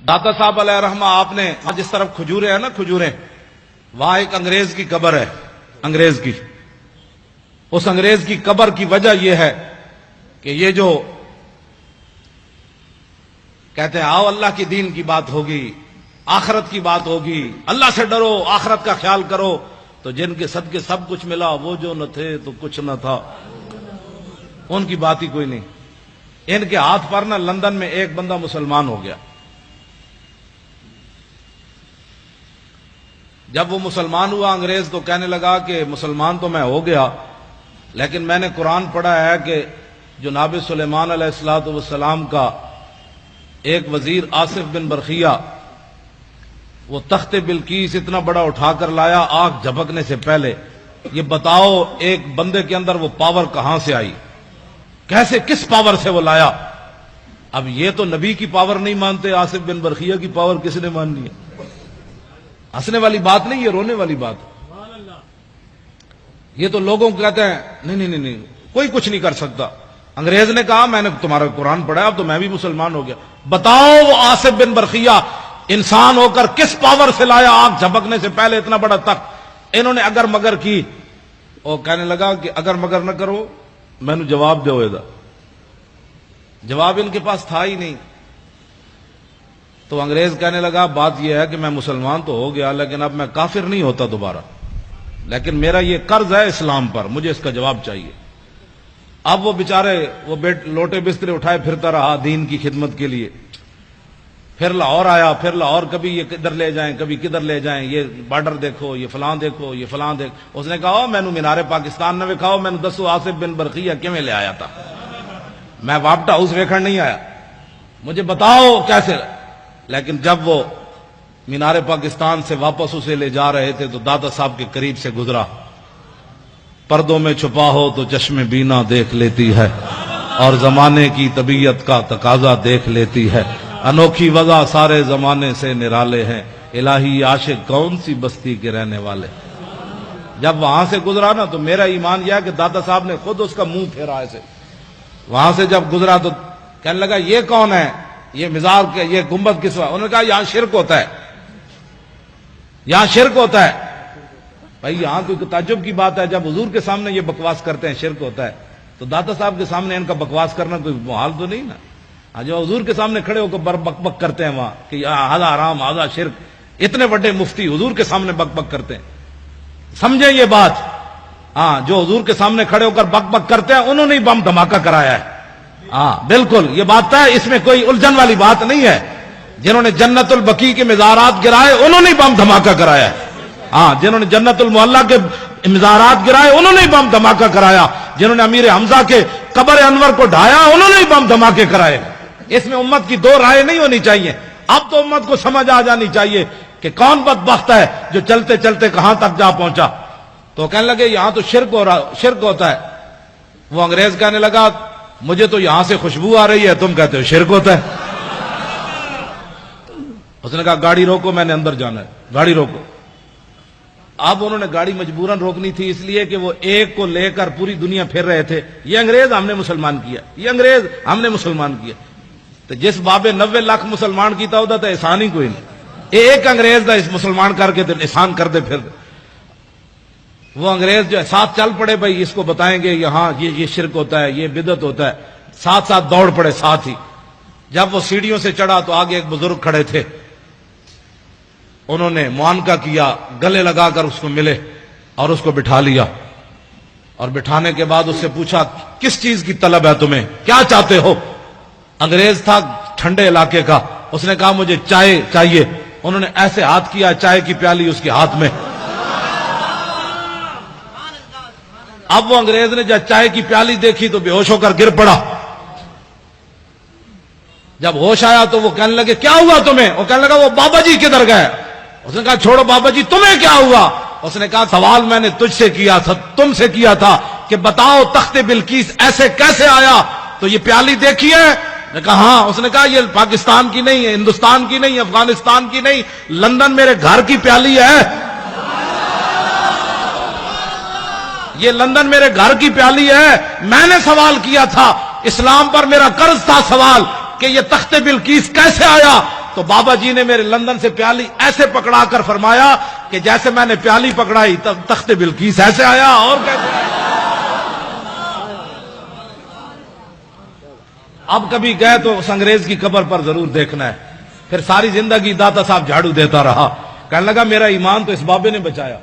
داتا صاحب علیہ رحمہ، آپ نے جس طرف کھجورے ہیں نا، کھجوریں، وہاں ایک انگریز کی قبر ہے، انگریز کی. اس انگریز کی قبر کی وجہ یہ ہے کہ یہ جو کہتے ہیں آؤ اللہ کی دین کی بات ہوگی، آخرت کی بات ہوگی، اللہ سے ڈرو، آخرت کا خیال کرو، تو جن کے صدقے سب کچھ ملا، وہ جو نہ تھے تو کچھ نہ تھا، ان کی بات ہی کوئی نہیں. ان کے ہاتھ پر نا لندن میں ایک بندہ مسلمان ہو گیا. جب وہ مسلمان ہوا انگریز تو کہنے لگا کہ مسلمان تو میں ہو گیا، لیکن میں نے قرآن پڑھا ہے کہ جناب سلیمان علیہ الصلوۃ والسلام کا ایک وزیر آصف بن برخیہ وہ تخت بلقیس اتنا بڑا اٹھا کر لایا آنکھ جھپکنے سے پہلے. یہ بتاؤ ایک بندے کے اندر وہ پاور کہاں سے آئی، کیسے، کس پاور سے وہ لایا؟ اب یہ تو نبی کی پاور نہیں مانتے، آصف بن برخیہ کی پاور کس نے ماننی ہے؟ ہنسنے والی بات نہیں، یہ رونے والی بات. یہ تو لوگوں کو کہتے ہیں نہیں کوئی کچھ نہیں کر سکتا. انگریز نے کہا میں نے تمہارا قرآن پڑھا اب تو میں بھی مسلمان ہو گیا. بتاؤ وہ آصف بن برخیہ انسان ہو کر کس پاور سے لایا آنکھ جھپکنے سے پہلے اتنا بڑا تخت؟ انہوں نے اگر مگر کی. اور کہنے لگا کہ اگر مگر نہ کرو میں نے جواب دے ہوئے دا. جواب ان کے پاس تھا ہی نہیں. تو انگریز کہنے لگا بات یہ ہے کہ میں مسلمان تو ہو گیا لیکن اب میں کافر نہیں ہوتا دوبارہ، لیکن میرا یہ قرض ہے اسلام پر، مجھے اس کا جواب چاہیے. اب وہ بیچارے وہ لوٹے بسترے اٹھائے پھرتا رہا دین کی خدمت کے لیے. پھر لاہور آیا، پھر لاہور کبھی یہ کدھر لے جائیں کبھی کدھر لے جائیں، یہ بارڈر دیکھو، یہ فلاں دیکھو، یہ فلاں دیکھو. اس نے کہا میں نے مینار پاکستان نہ وکھاؤ، میں نے دسو آصف بن برخیہ کیویں لے آیا تھا، میں وابٹا ہاؤس ویکھن نہیں آیا، مجھے بتاؤ کیسے. لیکن جب وہ مینار پاکستان سے واپس اسے لے جا رہے تھے تو دادا صاحب کے قریب سے گزرا. پردوں میں چھپا ہو تو چشم بینا دیکھ لیتی ہے، اور زمانے کی طبیعت کا تقاضا دیکھ لیتی ہے. انوکھی وضع سارے زمانے سے نرالے ہیں، الہی عاشق کون سی بستی کے رہنے والے. جب وہاں سے گزرا نا تو میرا ایمان یہ ہے کہ دادا صاحب نے خود اس کا منہ پھیرا ایسے. وہاں سے جب گزرا تو کہنے لگا یہ کون ہے، یہ مزار کے یہ گنبد کس وقت؟ انہوں نے کہا یہاں شرک ہوتا ہے، یہاں شرک ہوتا ہے. بھائی یہاں کوئی تعجب کی بات ہے، جب حضور کے سامنے یہ بکواس کرتے ہیں شرک ہوتا ہے، تو داتا صاحب کے سامنے ان کا بکواس کرنا کوئی محال تو نہیں نا. جو حضور کے سامنے کھڑے ہو کر بک بک کرتے ہیں وہاں کہ ہذا حرام ہذا شرک، اتنے بڑے مفتی حضور کے سامنے بک بک کرتے ہیں. سمجھیں یہ بات. ہاں جو حضور کے سامنے کھڑے ہو کر بک بک کرتے ہیں انہوں نے ہی بم دھماکہ کرایا ہے. ہاں بالکل یہ بات ہے، اس میں کوئی الجھن والی بات نہیں ہے. جنہوں نے جنت البقیع کے مزارات گرائے انہوں نے بم دھماکہ کرایا ہے. ہاں جنہوں نے جنت المعلا کے مزارات گرائے انہوں نے بم دھماکہ کرایا. جنہوں نے امیر حمزہ کے قبر انور کو ڈھایا انہوں نے بم دھماکے کرائے. اس میں امت کی دو رائے نہیں ہونی چاہیے. اب تو امت کو سمجھ آ جانی چاہیے کہ کون بدبخت ہے جو چلتے چلتے کہاں تک جا پہنچا. تو کہنے لگے یہاں تو شرک ہوتا ہے. وہ انگریز کہنے لگا مجھے تو یہاں سے خوشبو آ رہی ہے، تم کہتے ہو شرک ہوتا ہے. اس نے کہا گاڑی روکو، میں نے اندر جانا ہے، گاڑی روکو. اب انہوں نے گاڑی مجبوراً روکنی تھی اس لیے کہ وہ ایک کو لے کر پوری دنیا پھر رہے تھے. یہ انگریز ہم نے مسلمان کیا، یہ انگریز ہم نے مسلمان کیا. تو جس بابے 90 لاکھ مسلمان کیتا ہوتا تھا احسان ہی کوئی نہیں. ایک انگریز دا اس مسلمان کر کے احسان کر دے پھر. وہ انگریز جو ہے ساتھ چل پڑے، بھائی اس کو بتائیں گے یہاں یہ شرک ہوتا ہے، یہ بدعت ہوتا ہے. ساتھ ساتھ دوڑ پڑے ساتھ ہی. جب وہ سیڑھیوں سے چڑھا تو آگے ایک بزرگ کھڑے تھے. انہوں نے معانقہ کیا، گلے لگا کر اس کو ملے اور اس کو بٹھا لیا. اور بٹھانے کے بعد اس سے پوچھا کس چیز کی طلب ہے تمہیں، کیا چاہتے ہو؟ انگریز تھا ٹھنڈے علاقے کا. اس نے کہا مجھے چائے چاہیے. انہوں نے ایسے ہاتھ کیا، چائے کی پیالی اس کے ہاتھ میں. اب وہ انگریز نے جب چائے کی پیالی دیکھی تو بے ہوش ہو کر گر پڑا. جب ہوش آیا تو وہ کہنے لگے کیا ہوا تمہیں؟ وہ کہنے لگا وہ بابا جی کدھر گئے؟ اس نے کہا چھوڑو بابا جی، تمہیں کیا ہوا؟ اس نے کہا سوال میں نے تجھ سے کیا تھا، تم سے کیا تھا کہ بتاؤ تخت بلقیس ایسے کیسے آیا؟ تو یہ پیالی دیکھی ہے؟ نے کہا ہاں. اس نے کہا یہ پاکستان کی نہیں ہے، ہندوستان کی نہیں، افغانستان کی نہیں، لندن میرے گھر کی پیالی ہے. یہ لندن میرے گھر کی پیالی ہے. میں نے سوال کیا تھا، اسلام پر میرا قرض تھا سوال کہ یہ تخت بلقیس کیسے آیا؟ تو بابا جی نے میرے لندن سے پیالی ایسے پکڑا کر فرمایا کہ جیسے میں نے پیالی پکڑائی تخت بلقیس ایسے آیا اور کیسے آیا۔ اب کبھی گئے تو اس انگریز کی قبر پر ضرور دیکھنا ہے۔ پھر ساری زندگی داتا صاحب جھاڑو دیتا رہا، کہنے لگا میرا ایمان تو اس بابے نے بچایا۔